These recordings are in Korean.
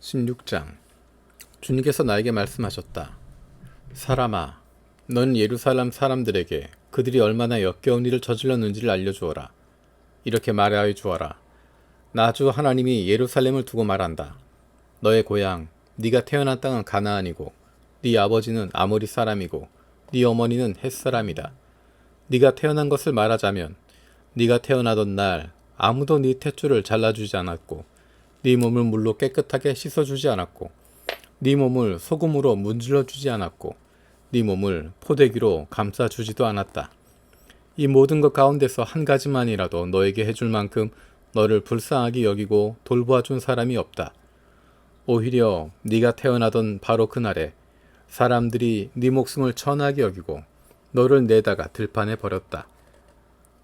16장. 주님께서 나에게 말씀하셨다. 사람아, 넌 예루살렘 사람들에게 그들이 얼마나 역겨운 일을 저질렀는지를 알려주어라. 이렇게 말하여 주어라. 나 주 하나님이 예루살렘을 두고 말한다. 너의 고향, 네가 태어난 땅은 가나안이고 네 아버지는 아모리 사람이고 네 어머니는 헷 사람이다. 네가 태어난 것을 말하자면 네가 태어나던 날 아무도 네 탯줄을 잘라주지 않았고 네 몸을 물로 깨끗하게 씻어주지 않았고 네 몸을 소금으로 문질러주지 않았고 네 몸을 포대기로 감싸주지도 않았다. 이 모든 것 가운데서 한 가지만이라도 너에게 해줄 만큼 너를 불쌍하게 여기고 돌보아준 사람이 없다. 오히려 네가 태어나던 바로 그날에 사람들이 네 목숨을 천하게 여기고 너를 내다가 들판에 버렸다.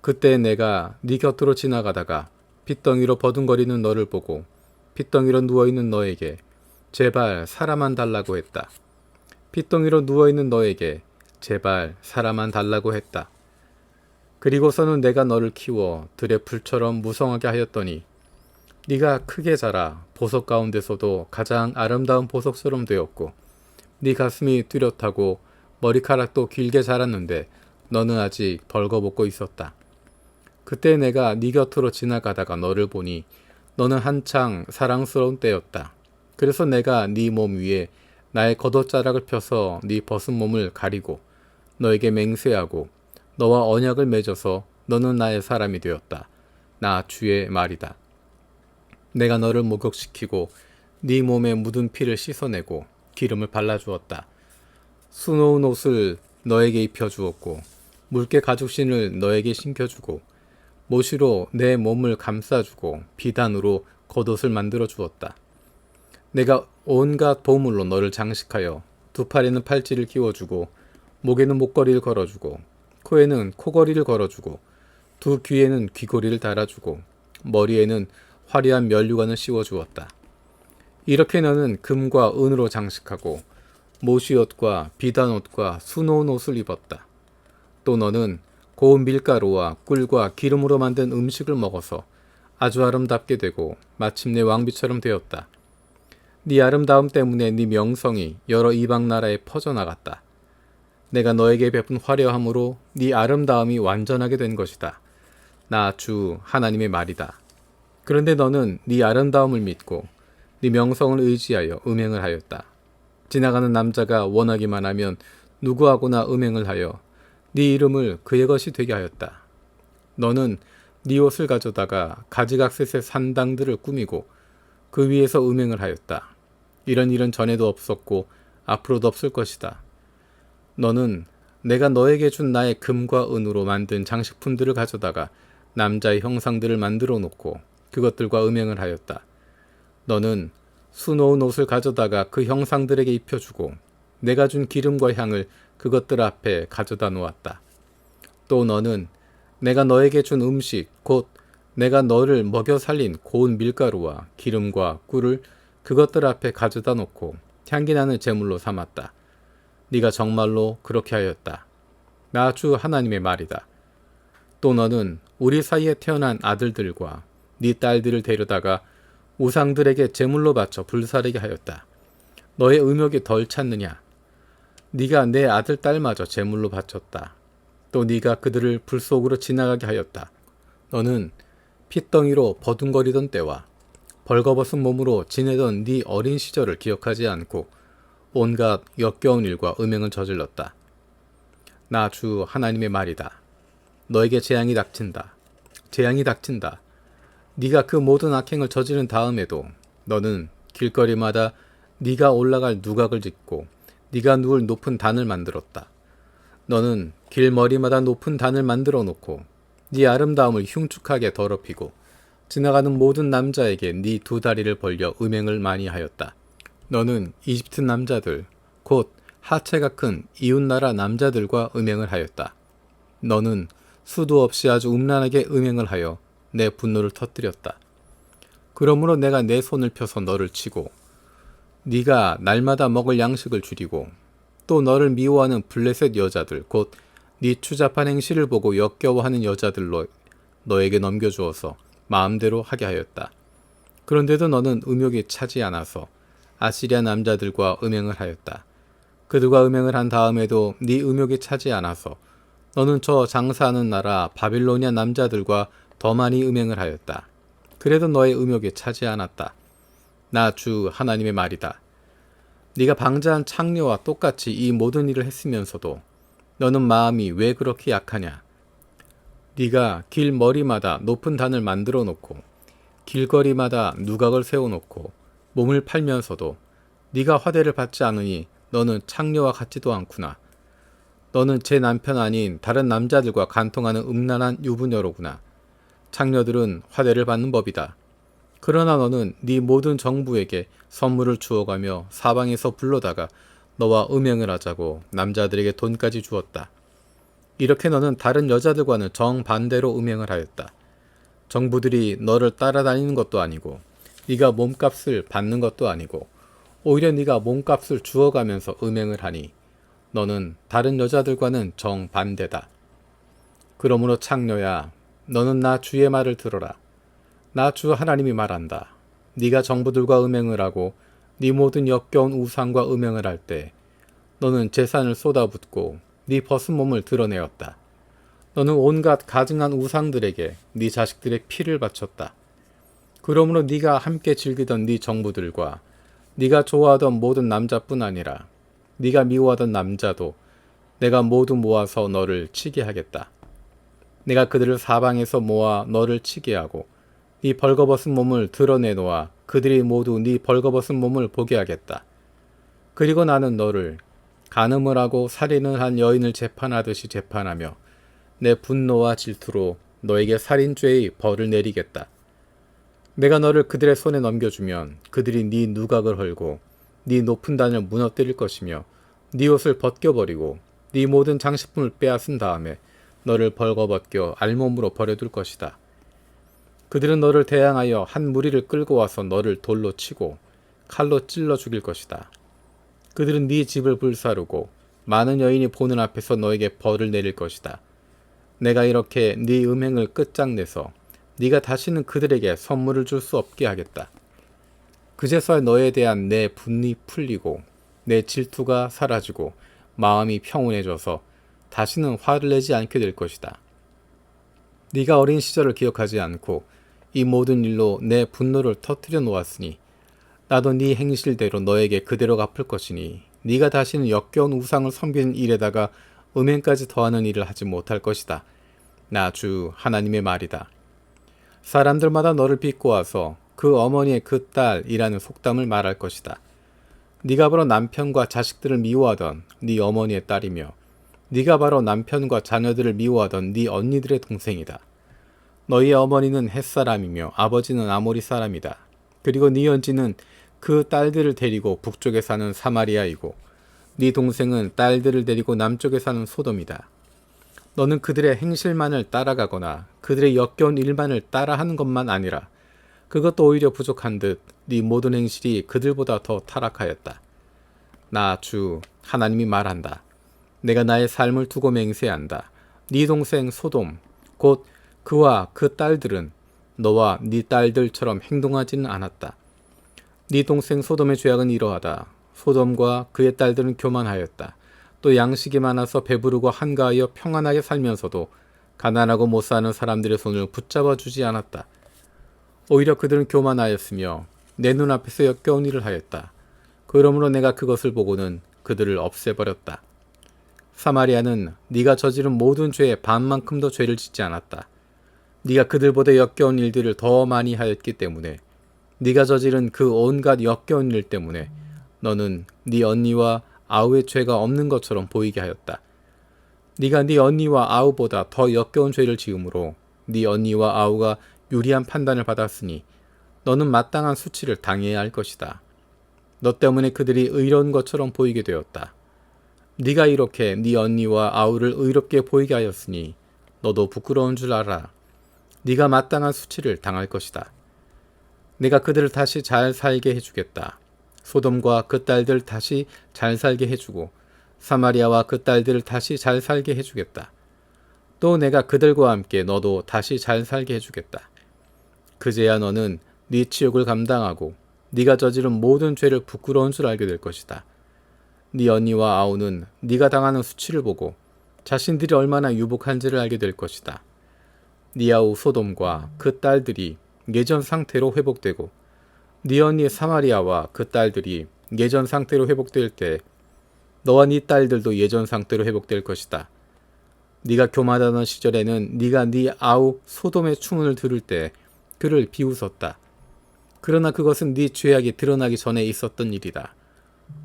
그때 내가 네 곁으로 지나가다가 핏덩이로 버둥거리는 너를 보고 핏덩이로 누워있는 너에게 제발 살아만 달라고 했다. 핏덩이로 누워있는 너에게 제발 살아만 달라고 했다. 그리고서는 내가 너를 키워 들의 풀처럼 무성하게 하였더니 네가 크게 자라 보석 가운데서도 가장 아름다운 보석처럼 되었고 네 가슴이 뚜렷하고 머리카락도 길게 자랐는데 너는 아직 벌거벗고 있었다. 그때 내가 네 곁으로 지나가다가 너를 보니 너는 한창 사랑스러운 때였다. 그래서 내가 네 몸 위에 나의 겉옷자락을 펴서 네 벗은 몸을 가리고 너에게 맹세하고 너와 언약을 맺어서 너는 나의 사람이 되었다. 나 주의 말이다. 내가 너를 목욕시키고 네 몸에 묻은 피를 씻어내고 기름을 발라주었다. 수놓은 옷을 너에게 입혀주었고 묽게 가죽신을 너에게 신겨주고 못으로 내 몸을 감싸주고 비단으로 겉옷을 만들어 주었다. 내가 온갖 보물로 너를 장식하여 두 팔에는 팔찌를 끼워주고 목에는 목걸이를 걸어주고 코에는 코걸이를 걸어주고 두 귀에는 귀고리를 달아주고 머리에는 화려한 면류관을 씌워주었다. 이렇게 너는 금과 은으로 장식하고 모시옷과 비단옷과 수놓은 옷을 입었다. 또 너는 고운 밀가루와 꿀과 기름으로 만든 음식을 먹어서 아주 아름답게 되고 마침내 왕비처럼 되었다. 네 아름다움 때문에 네 명성이 여러 이방 나라에 퍼져나갔다. 내가 너에게 베푼 화려함으로 네 아름다움이 완전하게 된 것이다. 나 주 하나님의 말이다. 그런데 너는 네 아름다움을 믿고 네 명성을 의지하여 음행을 하였다. 지나가는 남자가 원하기만 하면 누구하고나 음행을 하여 네 이름을 그의 것이 되게 하였다. 너는 네 옷을 가져다가 가지각색의 산당들을 꾸미고 그 위에서 음행을 하였다. 이런 일은 전에도 없었고 앞으로도 없을 것이다. 너는 내가 너에게 준 나의 금과 은으로 만든 장식품들을 가져다가 남자의 형상들을 만들어 놓고 그것들과 음행을 하였다. 너는 수놓은 옷을 가져다가 그 형상들에게 입혀주고 내가 준 기름과 향을 그것들 앞에 가져다 놓았다. 또 너는 내가 너에게 준 음식 곧 내가 너를 먹여 살린 고운 밀가루와 기름과 꿀을 그것들 앞에 가져다 놓고 향기나는 제물로 삼았다. 네가 정말로 그렇게 하였다. 나 주 하나님의 말이다. 또 너는 우리 사이에 태어난 아들들과 네 딸들을 데려다가 우상들에게 제물로 바쳐 불사르게 하였다. 너의 의욕이 덜 찼느냐? 네가 내 아들 딸마저 제물로 바쳤다. 또 네가 그들을 불 속으로 지나가게 하였다. 너는 핏덩이로 버둥거리던 때와 벌거벗은 몸으로 지내던 네 어린 시절을 기억하지 않고 온갖 역겨운 일과 음행을 저질렀다. 나 주 하나님의 말이다. 너에게 재앙이 닥친다. 재앙이 닥친다. 네가 그 모든 악행을 저지른 다음에도 너는 길거리마다 네가 올라갈 누각을 짓고 네가 누울 높은 단을 만들었다. 너는 길머리마다 높은 단을 만들어 놓고 네 아름다움을 흉측하게 더럽히고 지나가는 모든 남자에게 네 두 다리를 벌려 음행을 많이 하였다. 너는 이집트 남자들 곧 하체가 큰 이웃나라 남자들과 음행을 하였다. 너는 수도 없이 아주 음란하게 음행을 하여 내 분노를 터뜨렸다. 그러므로 내가 내 손을 펴서 너를 치고 네가 날마다 먹을 양식을 줄이고 또 너를 미워하는 블레셋 여자들 곧 네 추잡한 행실을 보고 역겨워하는 여자들로 너에게 넘겨주어서 마음대로 하게 하였다. 그런데도 너는 음욕이 차지 않아서 아시리아 남자들과 음행을 하였다. 그들과 음행을 한 다음에도 네 음욕이 차지 않아서 너는 저 장사하는 나라 바빌로니아 남자들과 더 많이 음행을 하였다. 그래도 너의 음욕이 차지 않았다. 나 주 하나님의 말이다. 네가 방자한 창녀와 똑같이 이 모든 일을 했으면서도 너는 마음이 왜 그렇게 약하냐? 네가 길 머리마다 높은 단을 만들어 놓고 길거리마다 누각을 세워놓고 몸을 팔면서도 네가 화대를 받지 않으니 너는 창녀와 같지도 않구나. 너는 제 남편 아닌 다른 남자들과 간통하는 음란한 유부녀로구나. 창녀들은 화대를 받는 법이다. 그러나 너는 네 모든 정부에게 선물을 주어가며 사방에서 불러다가 너와 음행을 하자고 남자들에게 돈까지 주었다. 이렇게 너는 다른 여자들과는 정반대로 음행을 하였다. 정부들이 너를 따라다니는 것도 아니고 네가 몸값을 받는 것도 아니고 오히려 네가 몸값을 주어가면서 음행을 하니 너는 다른 여자들과는 정반대다. 그러므로 창녀야, 너는 나 주의 말을 들어라. 나 주 하나님이 말한다. 네가 정부들과 음행을 하고 네 모든 역겨운 우상과 음행을 할 때 너는 재산을 쏟아붓고 네 벗은 몸을 드러내었다. 너는 온갖 가증한 우상들에게 네 자식들의 피를 바쳤다. 그러므로 네가 함께 즐기던 네 정부들과 네가 좋아하던 모든 남자뿐 아니라 네가 미워하던 남자도 내가 모두 모아서 너를 치게 하겠다. 내가 그들을 사방에서 모아 너를 치게 하고 네 벌거벗은 몸을 드러내놓아 그들이 모두 네 벌거벗은 몸을 보게 하겠다. 그리고 나는 너를 간음을 하고 살인을 한 여인을 재판하듯이 재판하며 내 분노와 질투로 너에게 살인죄의 벌을 내리겠다. 내가 너를 그들의 손에 넘겨주면 그들이 네 누각을 헐고 네 높은 단을 무너뜨릴 것이며 네 옷을 벗겨버리고 네 모든 장식품을 빼앗은 다음에 너를 벌거벗겨 알몸으로 버려둘 것이다. 그들은 너를 대항하여 한 무리를 끌고 와서 너를 돌로 치고 칼로 찔러 죽일 것이다. 그들은 네 집을 불사르고 많은 여인이 보는 앞에서 너에게 벌을 내릴 것이다. 내가 이렇게 네 음행을 끝장내서 네가 다시는 그들에게 선물을 줄 수 없게 하겠다. 그제서야 너에 대한 내 분이 풀리고 내 질투가 사라지고 마음이 평온해져서 다시는 화를 내지 않게 될 것이다. 네가 어린 시절을 기억하지 않고 이 모든 일로 내 분노를 터뜨려 놓았으니 나도 네 행실대로 너에게 그대로 갚을 것이니 네가 다시는 역겨운 우상을 섬기는 일에다가 음행까지 더하는 일을 하지 못할 것이다. 나 주 하나님의 말이다. 사람들마다 너를 비꼬아서 그 어머니의 그 딸이라는 속담을 말할 것이다. 네가 바로 남편과 자식들을 미워하던 네 어머니의 딸이며 네가 바로 남편과 자녀들을 미워하던 네 언니들의 동생이다. 너희의 어머니는 햇사람이며 아버지는 아모리 사람이다. 그리고 네 언지는 그 딸들을 데리고 북쪽에 사는 사마리아이고 네 동생은 딸들을 데리고 남쪽에 사는 소돔이다. 너는 그들의 행실만을 따라가거나 그들의 역겨운 일만을 따라하는 것만 아니라 그것도 오히려 부족한 듯 네 모든 행실이 그들보다 더 타락하였다. 나 주 하나님이 말한다. 내가 나의 삶을 두고 맹세한다. 네 동생 소돔 곧 그와 그 딸들은 너와 네 딸들처럼 행동하지는 않았다. 네 동생 소돔의 죄악은 이러하다. 소돔과 그의 딸들은 교만하였다. 또 양식이 많아서 배부르고 한가하여 평안하게 살면서도 가난하고 못 사는 사람들의 손을 붙잡아 주지 않았다. 오히려 그들은 교만하였으며 내 눈앞에서 역겨운 일을 하였다. 그러므로 내가 그것을 보고는 그들을 없애버렸다. 사마리아는 네가 저지른 모든 죄의 반만큼도 죄를 짓지 않았다. 네가 그들보다 역겨운 일들을 더 많이 하였기 때문에 네가 저지른 그 온갖 역겨운 일 때문에 너는 네 언니와 아우의 죄가 없는 것처럼 보이게 하였다. 네가 네 언니와 아우보다 더 역겨운 죄를 지음으로 네 언니와 아우가 유리한 판단을 받았으니 너는 마땅한 수치를 당해야 할 것이다. 너 때문에 그들이 의로운 것처럼 보이게 되었다. 네가 이렇게 네 언니와 아우를 의롭게 보이게 하였으니 너도 부끄러운 줄 알아. 네가 마땅한 수치를 당할 것이다. 내가 그들을 다시 잘 살게 해주겠다. 소돔과 그 딸들 다시 잘 살게 해주고 사마리아와 그 딸들을 다시 잘 살게 해주겠다. 또 내가 그들과 함께 너도 다시 잘 살게 해주겠다. 그제야 너는 네 치욕을 감당하고 네가 저지른 모든 죄를 부끄러운 줄 알게 될 것이다. 네 언니와 아우는 네가 당하는 수치를 보고 자신들이 얼마나 유복한지를 알게 될 것이다. 네 아우 소돔과 그 딸들이 예전 상태로 회복되고 네 언니 사마리아와 그 딸들이 예전 상태로 회복될 때 너와 네 딸들도 예전 상태로 회복될 것이다. 네가 교만하던 시절에는 네가 네 아우 소돔의 추문을 들을 때 그를 비웃었다. 그러나 그것은 네 죄악이 드러나기 전에 있었던 일이다.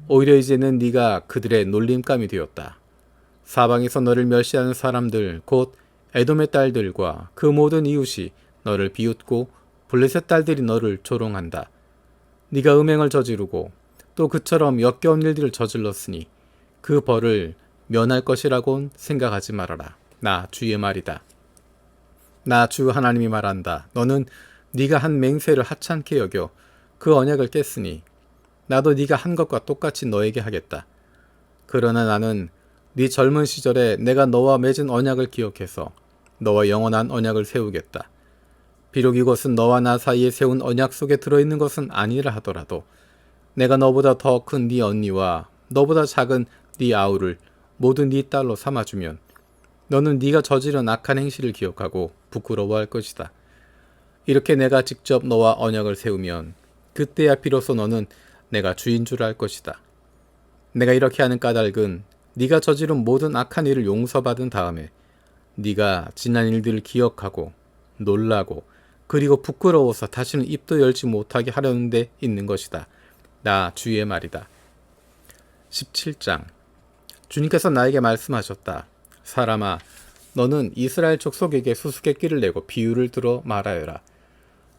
오히려 이제는 네가 그들의 놀림감이 되었다. 사방에서 너를 멸시하는 사람들, 곧 에돔의 딸들과 그 모든 이웃이 너를 비웃고 블레셋 딸들이 너를 조롱한다. 네가 음행을 저지르고 또 그처럼 역겨운 일들을 저질렀으니 그 벌을 면할 것이라곤 생각하지 말아라. 나 주의 말이다. 나 주 하나님이 말한다. 너는 네가 한 맹세를 하찮게 여겨 그 언약을 깼으니 나도 네가 한 것과 똑같이 너에게 하겠다. 그러나 나는 네 젊은 시절에 내가 너와 맺은 언약을 기억해서 너와 영원한 언약을 세우겠다. 비록 이것은 너와 나 사이에 세운 언약 속에 들어있는 것은 아니라 하더라도 내가 너보다 더 큰 네 언니와 너보다 작은 네 아우를 모두 네 딸로 삼아주면 너는 네가 저지른 악한 행실을 기억하고 부끄러워할 것이다. 이렇게 내가 직접 너와 언약을 세우면 그때야 비로소 너는 내가 주인 줄 알 것이다. 내가 이렇게 하는 까닭은 네가 저지른 모든 악한 일을 용서받은 다음에 네가 지난 일들을 기억하고 놀라고 그리고 부끄러워서 다시는 입도 열지 못하게 하려는 데 있는 것이다. 나 주의 말이다. 17장 주님께서 나에게 말씀하셨다. 사람아, 너는 이스라엘 족속에게 수수께끼를 내고 비유를 들어 말하여라.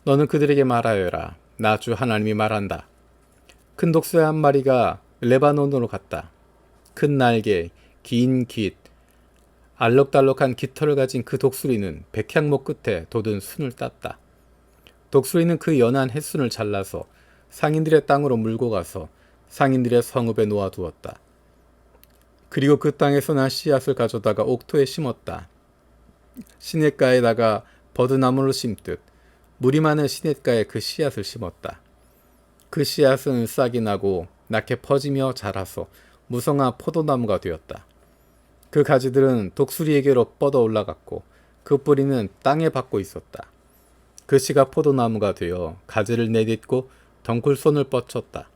너는 그들에게 말하여라. 나 주 하나님이 말한다. 큰 독수리 한 마리가 레바논으로 갔다. 큰 날개, 긴 깃, 알록달록한 깃털을 가진 그 독수리는 백향목 끝에 돋은 순을 땄다. 독수리는 그 연한 햇순을 잘라서 상인들의 땅으로 물고 가서 상인들의 성읍에 놓아두었다. 그리고 그 땅에서 난 씨앗을 가져다가 옥토에 심었다. 시냇가에다가 버드나무를 심듯 물이 많은 시냇가에 그 씨앗을 심었다. 그 씨앗은 싹이 나고 낮게 퍼지며 자라서 무성한 포도나무가 되었다. 그 가지들은 독수리에게로 뻗어 올라갔고 그 뿌리는 땅에 박고 있었다. 그 씨가 포도나무가 되어 가지를 내딛고 덩굴손을 뻗쳤다.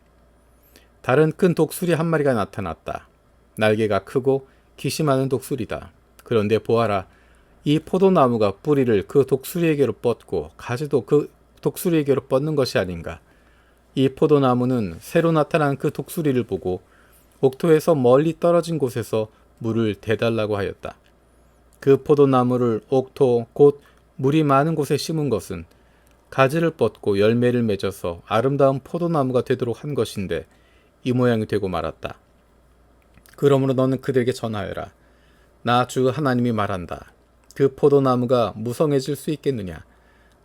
다른 큰 독수리 한 마리가 나타났다. 날개가 크고 깃이 많은 독수리다. 그런데 보아라, 이 포도나무가 뿌리를 그 독수리에게로 뻗고 가지도 그 독수리에게로 뻗는 것이 아닌가. 이 포도나무는 새로 나타난 그 독수리를 보고 옥토에서 멀리 떨어진 곳에서 물을 대달라고 하였다. 그 포도나무를 옥토 곧 물이 많은 곳에 심은 것은 가지를 뻗고 열매를 맺어서 아름다운 포도나무가 되도록 한 것인데 이 모양이 되고 말았다. 그러므로 너는 그들에게 전하여라. 나 주 하나님이 말한다. 그 포도나무가 무성해질 수 있겠느냐?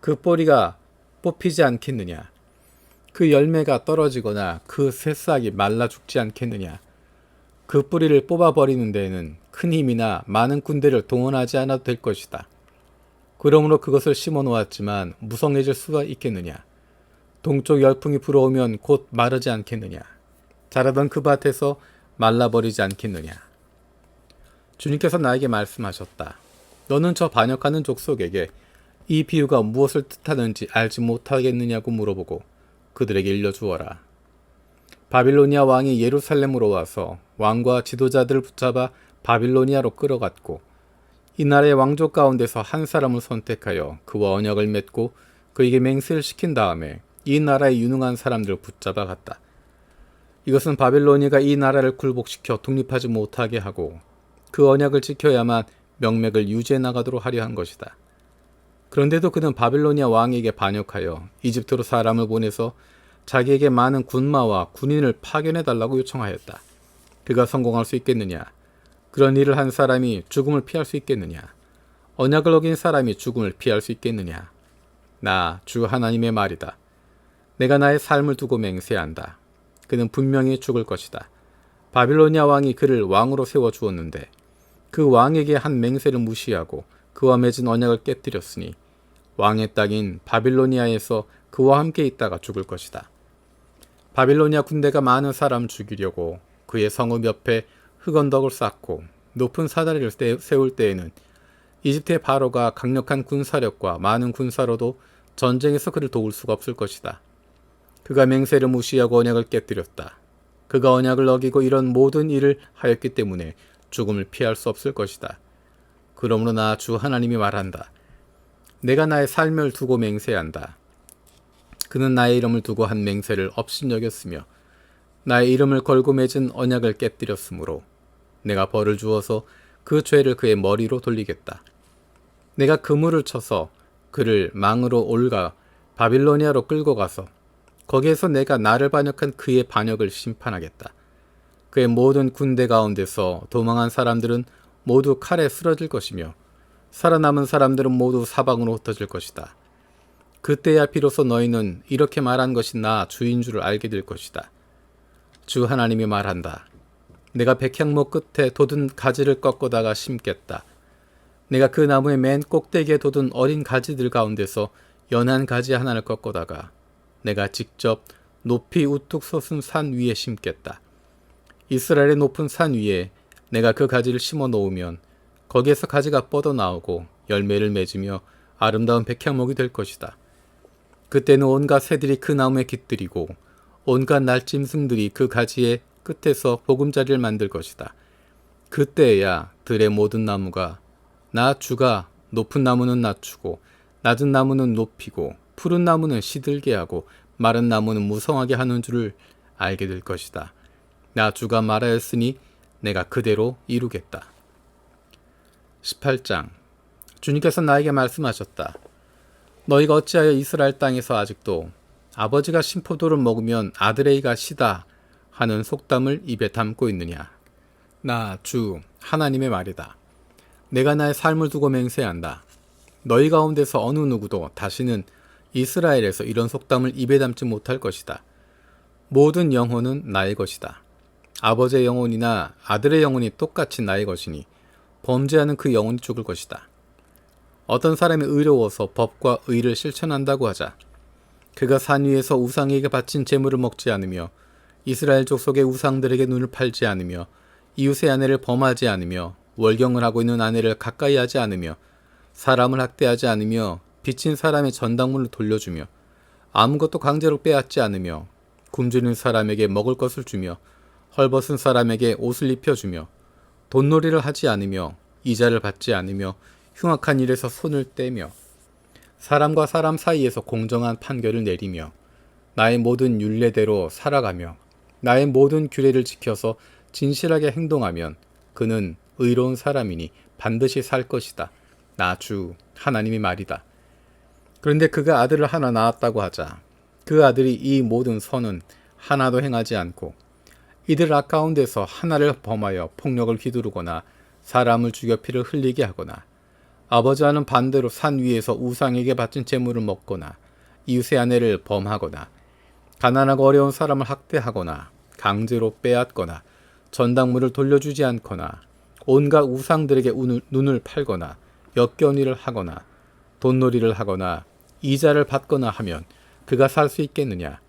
그 뿌리가 뽑히지 않겠느냐? 그 열매가 떨어지거나 그 새싹이 말라 죽지 않겠느냐? 그 뿌리를 뽑아버리는 데에는 큰 힘이나 많은 군대를 동원하지 않아도 될 것이다. 그러므로 그것을 심어 놓았지만 무성해질 수가 있겠느냐? 동쪽 열풍이 불어오면 곧 마르지 않겠느냐? 자라던 그 밭에서 말라버리지 않겠느냐? 주님께서 나에게 말씀하셨다. 너는 저 반역하는 족속에게 이 비유가 무엇을 뜻하는지 알지 못하겠느냐고 물어보고 그들에게 일러주어라. 바빌로니아 왕이 예루살렘으로 와서 왕과 지도자들을 붙잡아 바빌로니아로 끌어갔고 이 나라의 왕족 가운데서 한 사람을 선택하여 그와 언약을 맺고 그에게 맹세를 시킨 다음에 이 나라의 유능한 사람들을 붙잡아 갔다. 이것은 바빌로니아가 이 나라를 굴복시켜 독립하지 못하게 하고 그 언약을 지켜야만 명맥을 유지해 나가도록 하려 한 것이다. 그런데도 그는 바빌로니아 왕에게 반역하여 이집트로 사람을 보내서 자기에게 많은 군마와 군인을 파견해 달라고 요청하였다. 그가 성공할 수 있겠느냐? 그런 일을 한 사람이 죽음을 피할 수 있겠느냐? 언약을 어긴 사람이 죽음을 피할 수 있겠느냐? 나 주 하나님의 말이다. 내가 나의 삶을 두고 맹세한다. 그는 분명히 죽을 것이다. 바빌로니아 왕이 그를 왕으로 세워주었는데 그 왕에게 한 맹세를 무시하고 그와 맺은 언약을 깨뜨렸으니 왕의 땅인 바빌로니아에서 그와 함께 있다가 죽을 것이다. 바빌로니아 군대가 많은 사람을 죽이려고 그의 성읍 옆에 흑언덕을 쌓고 높은 사다리를 세울 때에는 이집트의 바로가 강력한 군사력과 많은 군사로도 전쟁에서 그를 도울 수가 없을 것이다. 그가 맹세를 무시하고 언약을 깨뜨렸다. 그가 언약을 어기고 이런 모든 일을 하였기 때문에 죽음을 피할 수 없을 것이다. 그러므로 나 주 하나님이 말한다. 내가 나의 삶을 두고 맹세한다. 그는 나의 이름을 두고 한 맹세를 업신여겼으며 나의 이름을 걸고 맺은 언약을 깨뜨렸으므로 내가 벌을 주어서 그 죄를 그의 머리로 돌리겠다. 내가 그물을 쳐서 그를 망으로 올가 바빌로니아로 끌고 가서 거기에서 내가 나를 반역한 그의 반역을 심판하겠다. 그의 모든 군대 가운데서 도망한 사람들은 모두 칼에 쓰러질 것이며 살아남은 사람들은 모두 사방으로 흩어질 것이다. 그때야 비로소 너희는 이렇게 말한 것이 나 주인 줄을 알게 될 것이다. 주 하나님이 말한다. 내가 백향목 끝에 돋은 가지를 꺾어다가 심겠다. 내가 그 나무의 맨 꼭대기에 돋은 어린 가지들 가운데서 연한 가지 하나를 꺾어다가 내가 직접 높이 우뚝 솟은 산 위에 심겠다. 이스라엘의 높은 산 위에 내가 그 가지를 심어 놓으면 거기에서 가지가 뻗어나오고 열매를 맺으며 아름다운 백향목이 될 것이다. 그때는 온갖 새들이 그 나무에 깃들이고 온갖 날짐승들이 그 가지의 끝에서 보금자리를 만들 것이다. 그때야 들의 모든 나무가 나 주가 높은 나무는 낮추고 낮은 나무는 높이고 푸른 나무는 시들게 하고 마른 나무는 무성하게 하는 줄을 알게 될 것이다. 나 주가 말하였으니 내가 그대로 이루겠다. 18장. 주님께서 나에게 말씀하셨다. 너희가 어찌하여 이스라엘 땅에서 아직도 아버지가 신포도를 먹으면 아드레이가 시다 하는 속담을 입에 담고 있느냐. 나 주 하나님의 말이다. 내가 나의 삶을 두고 맹세한다. 너희 가운데서 어느 누구도 다시는 이스라엘에서 이런 속담을 입에 담지 못할 것이다. 모든 영혼은 나의 것이다. 아버지의 영혼이나 아들의 영혼이 똑같이 나의 것이니 범죄하는 그 영혼이 죽을 것이다. 어떤 사람이 의로워서 법과 의를 실천한다고 하자. 그가 산 위에서 우상에게 바친 제물을 먹지 않으며 이스라엘 족속의 우상들에게 눈을 팔지 않으며 이웃의 아내를 범하지 않으며 월경을 하고 있는 아내를 가까이 하지 않으며 사람을 학대하지 않으며 빚진 사람의 전당물을 돌려주며 아무것도 강제로 빼앗지 않으며 굶주린 사람에게 먹을 것을 주며 헐벗은 사람에게 옷을 입혀주며 돈놀이를 하지 않으며 이자를 받지 않으며 흉악한 일에서 손을 떼며 사람과 사람 사이에서 공정한 판결을 내리며 나의 모든 율례대로 살아가며 나의 모든 규례를 지켜서 진실하게 행동하면 그는 의로운 사람이니 반드시 살 것이다. 나 주 하나님이 말이다. 그런데 그가 아들을 하나 낳았다고 하자. 그 아들이 이 모든 선은 하나도 행하지 않고 이들 가운데서 하나를 범하여 폭력을 휘두르거나 사람을 죽여 피를 흘리게 하거나 아버지와는 반대로 산 위에서 우상에게 바친 제물을 먹거나 이웃의 아내를 범하거나 가난하고 어려운 사람을 학대하거나 강제로 빼앗거나 전당물을 돌려주지 않거나 온갖 우상들에게 눈을 팔거나 역겨운 일을 하거나 돈놀이를 하거나 이자를 받거나 하면 그가 살 수 있겠느냐?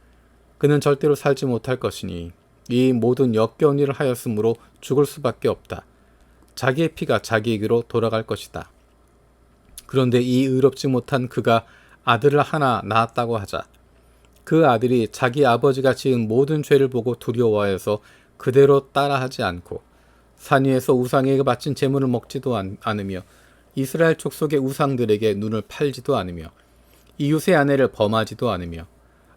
그는 절대로 살지 못할 것이니 이 모든 역겨운 일을 하였으므로 죽을 수밖에 없다. 자기의 피가 자기에게로 돌아갈 것이다. 그런데 이 의롭지 못한 그가 아들을 하나 낳았다고 하자. 그 아들이 자기 아버지가 지은 모든 죄를 보고 두려워하여서 그대로 따라하지 않고 산 위에서 우상에게 바친 제물을 먹지도 않으며 이스라엘 족속의 우상들에게 눈을 팔지도 않으며 이웃의 아내를 범하지도 않으며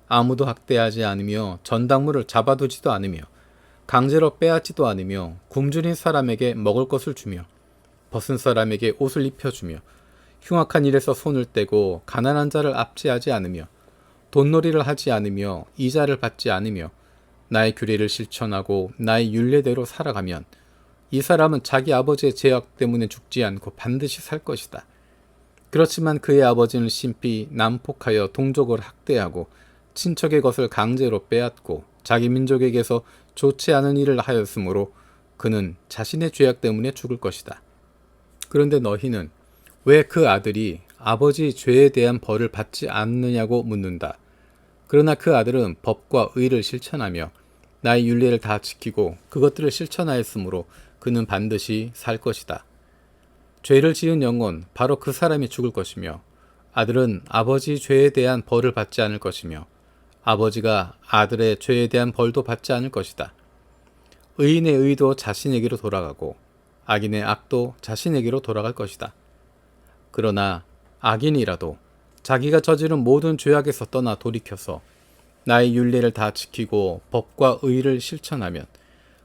아무도 학대하지 않으며 전당물을 잡아두지도 않으며 강제로 빼앗지도 않으며 굶주린 사람에게 먹을 것을 주며 벗은 사람에게 옷을 입혀주며 흉악한 일에서 손을 떼고 가난한 자를 압제하지 않으며 돈놀이를 하지 않으며 이자를 받지 않으며 나의 규례를 실천하고 나의 율례대로 살아가면 이 사람은 자기 아버지의 죄악 때문에 죽지 않고 반드시 살 것이다. 그렇지만 그의 아버지는 심히 난폭하여 동족을 학대하고 친척의 것을 강제로 빼앗고 자기 민족에게서 좋지 않은 일을 하였으므로 그는 자신의 죄악 때문에 죽을 것이다. 그런데 너희는 왜 그 아들이 아버지 죄에 대한 벌을 받지 않느냐고 묻는다. 그러나 그 아들은 법과 의를 실천하며 나의 율례를 다 지키고 그것들을 실천하였으므로 그는 반드시 살 것이다. 죄를 지은 영혼 바로 그 사람이 죽을 것이며 아들은 아버지 죄에 대한 벌을 받지 않을 것이며 아버지가 아들의 죄에 대한 벌도 받지 않을 것이다. 의인의 의도 자신에게로 돌아가고 악인의 악도 자신에게로 돌아갈 것이다. 그러나 악인이라도 자기가 저지른 모든 죄악에서 떠나 돌이켜서 나의 율례를 다 지키고 법과 의를 실천하면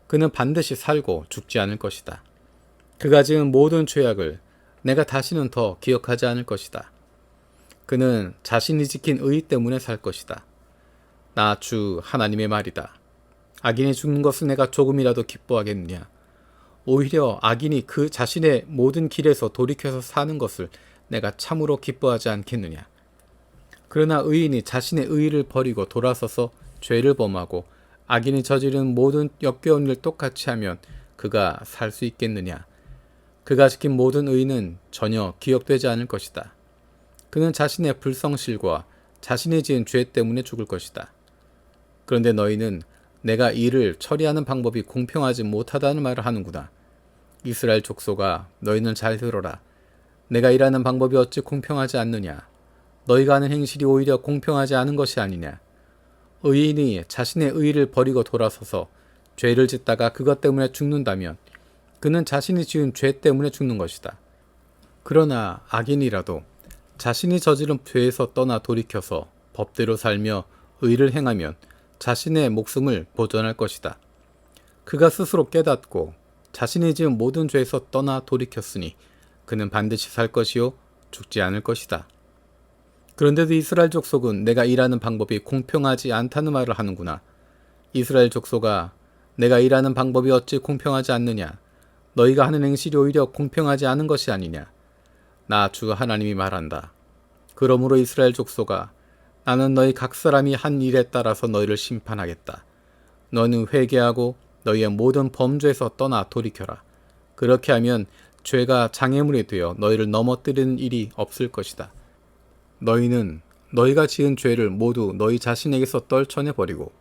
그는 반드시 살고 죽지 않을 것이다. 그가 지은 모든 죄악을 내가 다시는 더 기억하지 않을 것이다. 그는 자신이 지킨 의 때문에 살 것이다. 나 주 하나님의 말이다. 악인이 죽는 것을 내가 조금이라도 기뻐하겠느냐? 오히려 악인이 그 자신의 모든 길에서 돌이켜서 사는 것을 내가 참으로 기뻐하지 않겠느냐? 그러나 의인이 자신의 의의를 버리고 돌아서서 죄를 범하고 악인이 저지른 모든 역겨운 일을 똑같이 하면 그가 살 수 있겠느냐? 그가 지킨 모든 의는 전혀 기억되지 않을 것이다. 그는 자신의 불성실과 자신이 지은 죄 때문에 죽을 것이다. 그런데 너희는 내가 이를 처리하는 방법이 공평하지 못하다는 말을 하는구나. 이스라엘 족속아, 너희는 잘 들어라. 내가 일하는 방법이 어찌 공평하지 않느냐? 너희가 하는 행실이 오히려 공평하지 않은 것이 아니냐? 의인이 자신의 의의를 버리고 돌아서서 죄를 짓다가 그것 때문에 죽는다면 그는 자신이 지은 죄 때문에 죽는 것이다. 그러나 악인이라도 자신이 저지른 죄에서 떠나 돌이켜서 법대로 살며 의를 행하면 자신의 목숨을 보존할 것이다. 그가 스스로 깨닫고 자신이 지은 모든 죄에서 떠나 돌이켰으니 그는 반드시 살 것이요 죽지 않을 것이다. 그런데도 이스라엘 족속은 내가 일하는 방법이 공평하지 않다는 말을 하는구나. 이스라엘 족속아, 내가 일하는 방법이 어찌 공평하지 않느냐? 너희가 하는 행실이 오히려 공평하지 않은 것이 아니냐? 나 주 하나님이 말한다. 그러므로 이스라엘 족속아, 나는 너희 각 사람이 한 일에 따라서 너희를 심판하겠다. 너는 회개하고 너희의 모든 범죄에서 떠나 돌이켜라. 그렇게 하면 죄가 장애물이 되어 너희를 넘어뜨리는 일이 없을 것이다. 너희는 너희가 지은 죄를 모두 너희 자신에게서 떨쳐내버리고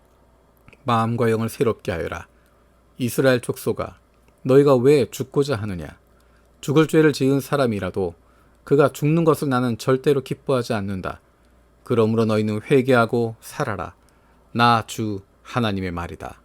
마음과 영을 새롭게 하여라. 이스라엘 족속아, 너희가 왜 죽고자 하느냐? 죽을 죄를 지은 사람이라도 그가 죽는 것을 나는 절대로 기뻐하지 않는다. 그러므로 너희는 회개하고 살아라. 나 주 하나님의 말이다.